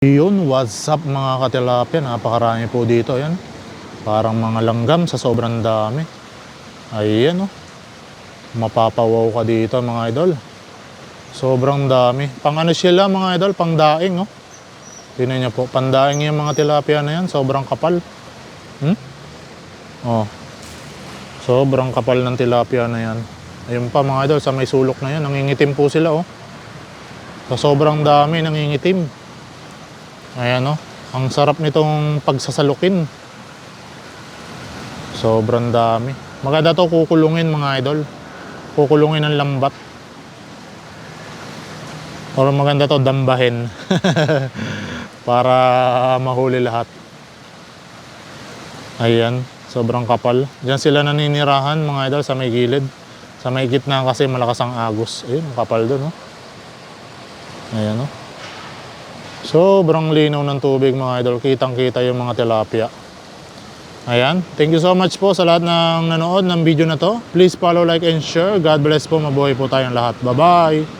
Yun, what's up mga katilapia, napakarami po dito, yan. Parang mga langgam sa sobrang dami. Ayan, oh. Mapapawaw ka dito mga idol. Sobrang dami. Pang ano sila mga idol, pang daing, oh. Tingnan niyo po, pandaing yung mga tilapia na yan, sobrang kapal. Oh. Sobrang kapal ng tilapia na yan. Ayun pa mga idol, sa may sulok na yan, nangingitim po sila, oh. So, sobrang dami nangingitim. Ayan, oh. Ang sarap nitong pagsasalukin. Sobrang dami. Maganda to kukulungin mga idol. Kukulungin ng lambat. Or maganda to dambahin. Para mahuli lahat. Ayan, sobrang kapal. Diyan sila naninirahan mga idol sa may gilid. Sa may gitna kasi malakas ang agos. Ayun, kapal dun, oh. Ayan, oh. Sobrang linaw ng tubig mga idol. Kitang kita yung mga tilapia. Ayan. Thank you so much po sa lahat ng nanood ng video na to. Please follow, like, and share. God bless po. Mabuhay po tayong lahat. Bye-bye.